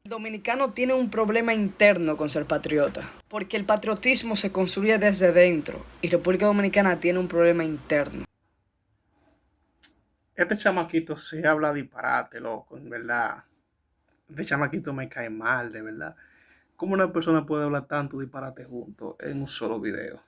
El dominicano tiene un problema interno con ser patriota, porque el patriotismo se construye desde dentro y República Dominicana tiene un problema interno. Este chamaquito se habla disparate, loco, en verdad. Este chamaquito me cae mal, de verdad. ¿Cómo una persona puede hablar tanto disparate juntos en un solo video?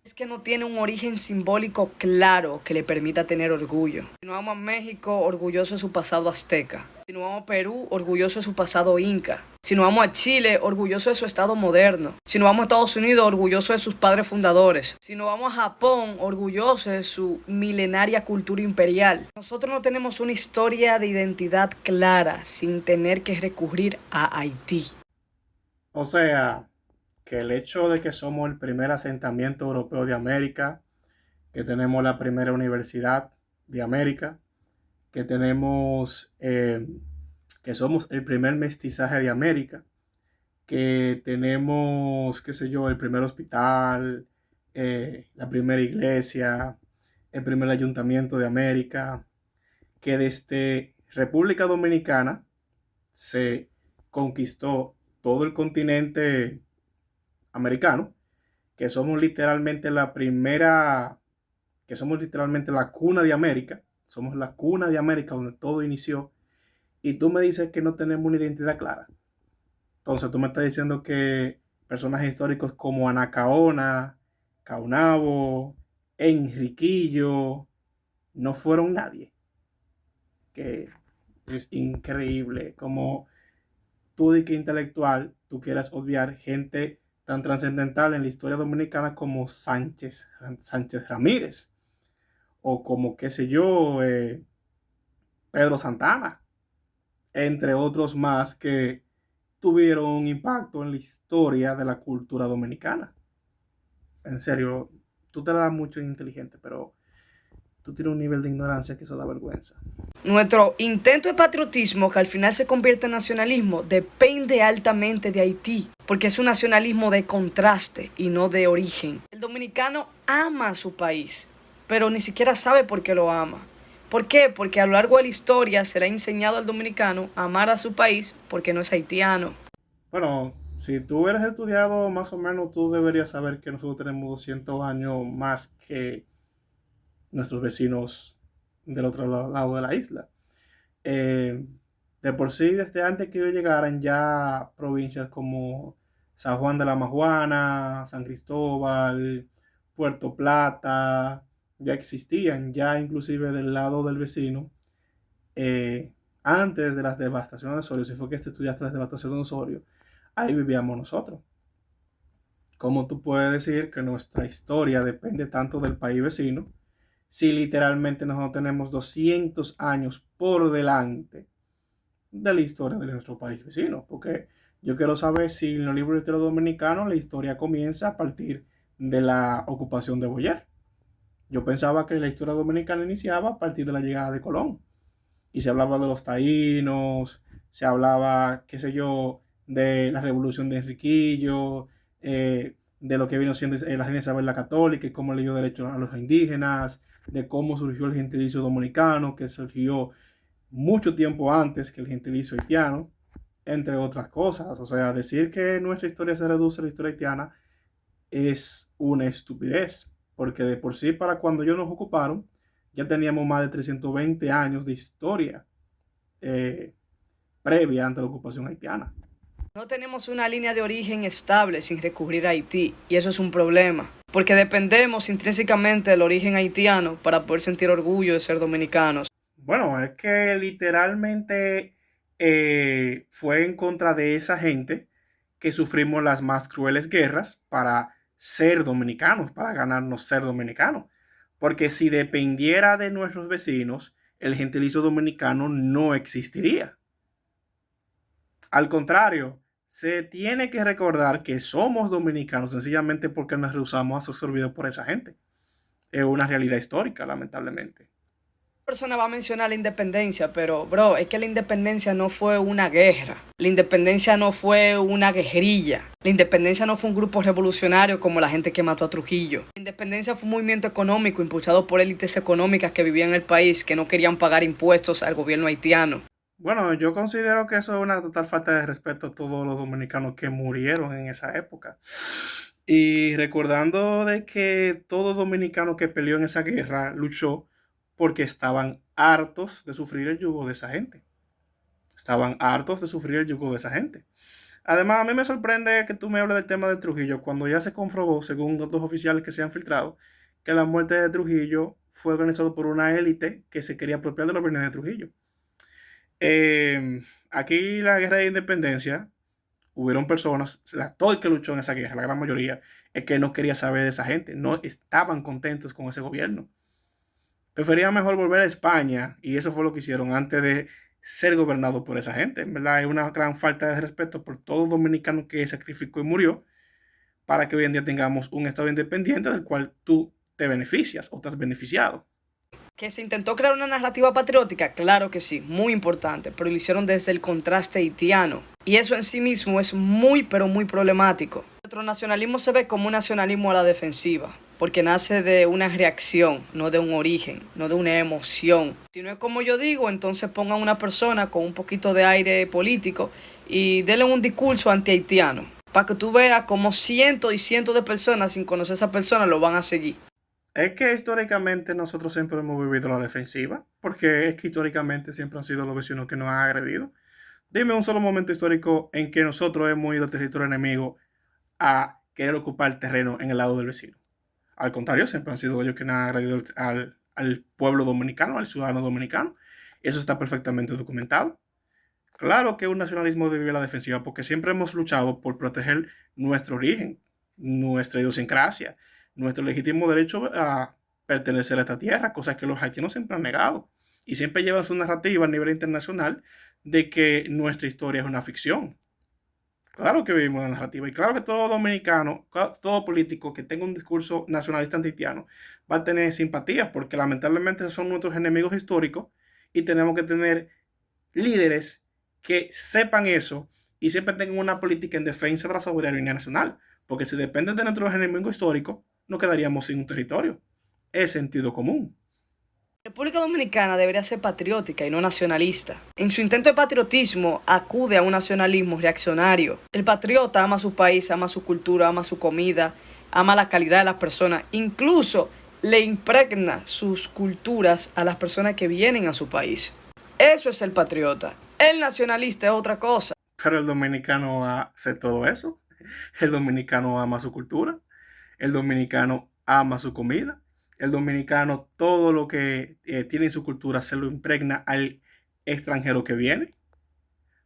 Es que no tiene un origen simbólico claro que le permita tener orgullo. Si nos vamos a México, orgulloso de su pasado azteca. Si nos vamos a Perú, orgulloso de su pasado inca. Si nos vamos a Chile, orgulloso de su estado moderno. Si nos vamos a Estados Unidos, orgulloso de sus padres fundadores. Si nos vamos a Japón, orgulloso de su milenaria cultura imperial. Nosotros no tenemos una historia de identidad clara sin tener que recurrir a Haití. O sea, que el hecho de que somos el primer asentamiento europeo de América, que tenemos la primera universidad de América, que tenemos, que somos el primer mestizaje de América, que tenemos, qué sé yo, el primer hospital, la primera iglesia, el primer ayuntamiento de América, que desde República Dominicana se conquistó todo el continente americano, que somos literalmente la primera, que somos literalmente la cuna de América, somos la cuna de América donde todo inició, y tú me dices que no tenemos una identidad clara. Entonces tú me estás diciendo que personajes históricos como Anacaona, Caunabo, Enriquillo, no fueron nadie. Que es increíble como tú de que intelectual, tú quieras obviar gente tan trascendental en la historia dominicana como Sánchez Ramírez, o como, qué sé yo, Pedro Santana, entre otros más que tuvieron un impacto en la historia de la cultura dominicana. En serio, tú te la das mucho inteligente, pero tú tienes un nivel de ignorancia que eso da vergüenza. Nuestro intento de patriotismo, que al final se convierte en nacionalismo, depende altamente de Haití, porque es un nacionalismo de contraste y no de origen. El dominicano ama a su país, pero ni siquiera sabe por qué lo ama. ¿Por qué? Porque a lo largo de la historia se le ha enseñado al dominicano a amar a su país porque no es haitiano. Bueno, si tú hubieras estudiado más o menos, tú deberías saber que nosotros tenemos 200 años más que nuestros vecinos del otro lado de la isla. Eh, de por sí, desde antes que ellos llegaran, ya provincias como San Juan de la Maguana, San Cristóbal, Puerto Plata, ya existían, ya inclusive del lado del vecino, antes de las devastaciones de Osorio, si fue que estudiaste las devastaciones de Osorio, ahí vivíamos nosotros. ¿Cómo tú puedes decir que nuestra historia depende tanto del país vecino si literalmente nosotros tenemos 200 años por delante de la historia de nuestro país vecino? Porque yo quiero saber si en los libros de historia dominicanos la historia comienza a partir de la ocupación de Boyer. Yo pensaba que la historia dominicana iniciaba a partir de la llegada de Colón. Y se hablaba de los taínos, se hablaba, qué sé yo, de la revolución de Enriquillo, de lo que vino siendo la reina Isabel la Católica y cómo le dio derecho a los indígenas, de cómo surgió el gentilicio dominicano, que surgió mucho tiempo antes que el gentilicio haitiano, entre otras cosas. O sea, decir que nuestra historia se reduce a la historia haitiana es una estupidez, porque de por sí para cuando ellos nos ocuparon, ya teníamos más de 320 años de historia eh, previa ante la ocupación haitiana. No tenemos una línea de origen estable sin recurrir a Haití, y eso es un problema, porque dependemos intrínsecamente del origen haitiano para poder sentir orgullo de ser dominicanos. Bueno, es que literalmente fue en contra de esa gente que sufrimos las más crueles guerras para ser dominicanos, para ganarnos ser dominicanos. Porque si dependiera de nuestros vecinos, el gentilicio dominicano no existiría. Al contrario, se tiene que recordar que somos dominicanos sencillamente porque nos rehusamos a ser absorbidos por esa gente. Es una realidad histórica, lamentablemente. Persona va a mencionar la independencia, pero bro, es que la independencia no fue una guerra. La independencia no fue una guerrilla. La independencia no fue un grupo revolucionario como la gente que mató a Trujillo. La independencia fue un movimiento económico impulsado por élites económicas que vivían en el país que no querían pagar impuestos al gobierno haitiano. Bueno, yo considero que eso es una total falta de respeto a todos los dominicanos que murieron en esa época. Y recordando de que todo dominicano que peleó en esa guerra luchó porque estaban hartos de sufrir el yugo de esa gente. Estaban hartos de sufrir el yugo de esa gente. Además, a mí me sorprende que tú me hables del tema de Trujillo, cuando ya se comprobó, según datos oficiales que se han filtrado, que la muerte de Trujillo fue organizada por una élite que se quería apropiar de los bienes de Trujillo. Aquí la guerra de independencia, hubieron personas, todo el que luchó en esa guerra, la gran mayoría, es que no quería saber de esa gente, no estaban contentos con ese gobierno. Preferían mejor volver a España y eso fue lo que hicieron antes de ser gobernado por esa gente. En verdad, es una gran falta de respeto por todo dominicano que sacrificó y murió para que hoy en día tengamos un Estado independiente del cual tú te beneficias o te has beneficiado. ¿Que se intentó crear una narrativa patriótica? Claro que sí, muy importante, pero lo hicieron desde el contraste haitiano. Y eso en sí mismo es muy, pero muy problemático. Nuestro nacionalismo se ve como un nacionalismo a la defensiva, porque nace de una reacción, no de un origen, no de una emoción. Si no es como yo digo, entonces pongan una persona con un poquito de aire político y denle un discurso anti-haitiano, para que tú veas como cientos y cientos de personas sin conocer a esa persona lo van a seguir. Es que históricamente nosotros siempre hemos vivido la defensiva, porque es que históricamente siempre han sido los vecinos que nos han agredido. Dime un solo momento histórico en que nosotros hemos ido a territorio enemigo a querer ocupar terreno en el lado del vecino. Al contrario, siempre han sido ellos quienes han agredido al pueblo dominicano, al ciudadano dominicano. Eso está perfectamente documentado. Claro que un nacionalismo vive la defensiva porque siempre hemos luchado por proteger nuestro origen, nuestra idiosincrasia, nuestro legítimo derecho a pertenecer a esta tierra, cosas que los haitianos siempre han negado. Y siempre llevan su narrativa a nivel internacional de que nuestra historia es una ficción. Claro que vivimos la narrativa y claro que todo dominicano, todo político que tenga un discurso nacionalista haitiano va a tener simpatías porque lamentablemente son nuestros enemigos históricos y tenemos que tener líderes que sepan eso y siempre tengan una política en defensa de la soberanía nacional, porque si dependen de nuestros enemigos históricos, no quedaríamos sin un territorio. Es sentido común. La República Dominicana debería ser patriótica y no nacionalista. En su intento de patriotismo acude a un nacionalismo reaccionario. El patriota ama su país, ama su cultura, ama su comida, ama la calidad de las personas, incluso le impregna sus culturas a las personas que vienen a su país. Eso es el patriota. El nacionalista es otra cosa. Pero el dominicano hace todo eso. El dominicano ama su cultura. El dominicano ama su comida. El dominicano todo lo que tiene en su cultura se lo impregna al extranjero que viene.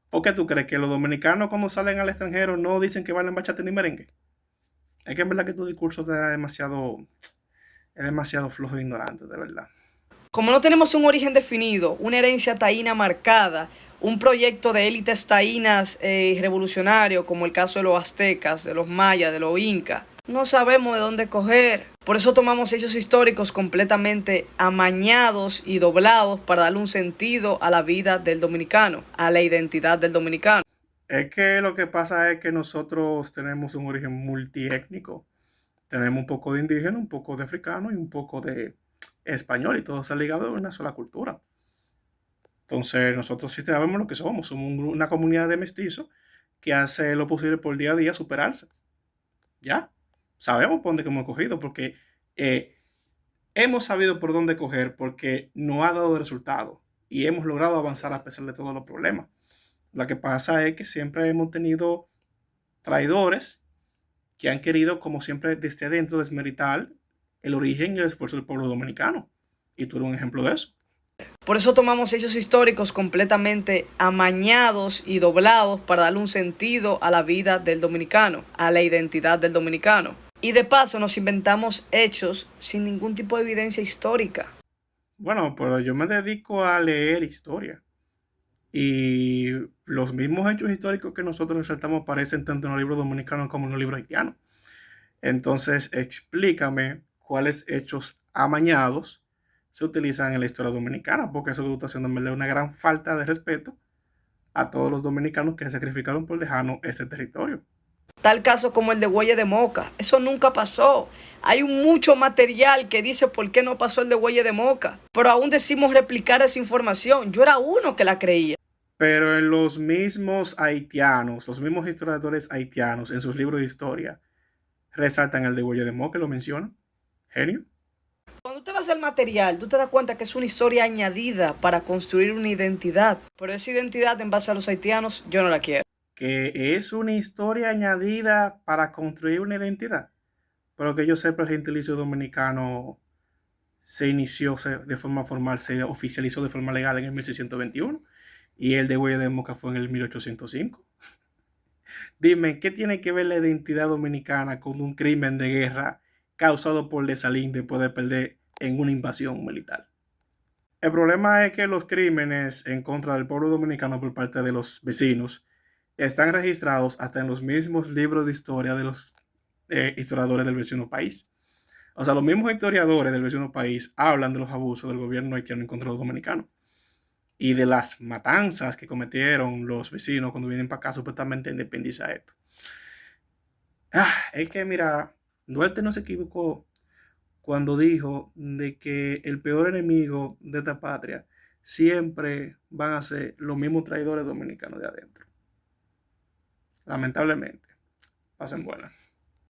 ¿O qué tú crees? ¿Que los dominicanos cuando salen al extranjero no dicen que bailan bachata ni merengue? Es que en verdad que tu discurso es demasiado flojo e ignorante, de verdad. Como no tenemos un origen definido, una herencia taína marcada, un proyecto de élites taínas revolucionario, como el caso de los aztecas, de los mayas, de los incas, no sabemos de dónde coger. Por eso tomamos hechos históricos completamente amañados y doblados para darle un sentido a la vida del dominicano, a la identidad del dominicano. Es que lo que pasa es que nosotros tenemos un origen multiétnico. Tenemos un poco de indígena, un poco de africano y un poco de español y todo se ha ligado a una sola cultura. Entonces nosotros sí sabemos lo que somos una comunidad de mestizos que hace lo posible por día a día superarse. Ya, sabemos por dónde hemos cogido porque eh, hemos sabido por dónde coger porque no ha dado resultado y hemos logrado avanzar a pesar de todos los problemas. Lo que pasa es que siempre hemos tenido traidores que han querido, como siempre, desde adentro desmeritar el origen y el esfuerzo del pueblo dominicano. Y tú eres un ejemplo de eso. Por eso tomamos hechos históricos completamente amañados y doblados para darle un sentido a la vida del dominicano, a la identidad del dominicano. Y de paso nos inventamos hechos sin ningún tipo de evidencia histórica. Bueno, pero yo me dedico a leer historia. Y los mismos hechos históricos que nosotros resaltamos aparecen tanto en los libros dominicanos como en los libros haitianos. Entonces, explícame cuáles hechos amañados se utilizan en la historia dominicana, porque eso que tú estás haciendo en verdad es una gran falta de respeto a todos los dominicanos que se sacrificaron por dejarnos este territorio. Tal caso como el de Huelle de Moca. Eso nunca pasó. Hay mucho material que dice por qué no pasó el de Huelle de Moca. Pero aún decimos replicar esa información. Yo era uno que la creía. Pero en los mismos haitianos, los mismos historiadores haitianos, en sus libros de historia, resaltan el degüello de Mo, que lo menciona. Genio. Cuando usted va a hacer material, tú te das cuenta que es una historia añadida para construir una identidad. Pero esa identidad en base a los haitianos, yo no la quiero. Que es una historia añadida para construir una identidad. Pero que yo sepa, el gentilicio dominicano se inició de forma formal, se oficializó de forma legal en el 1621 y el degüello de Moca fue en el 1805. Dime, ¿qué tiene que ver la identidad dominicana con un crimen de guerra causado por Dessalines después de perder en una invasión militar? El problema es que los crímenes en contra del pueblo dominicano por parte de los vecinos están registrados hasta en los mismos libros de historia de los historiadores del vecino país. O sea, los mismos historiadores del vecino país hablan de los abusos del gobierno haitiano en contra de los dominicanos y de las matanzas que cometieron los vecinos cuando vienen para acá supuestamente a independizar esto. Es que mira, Duarte no se equivocó cuando dijo de que el peor enemigo de esta patria siempre van a ser los mismos traidores dominicanos de adentro. Lamentablemente. Pasen buenas.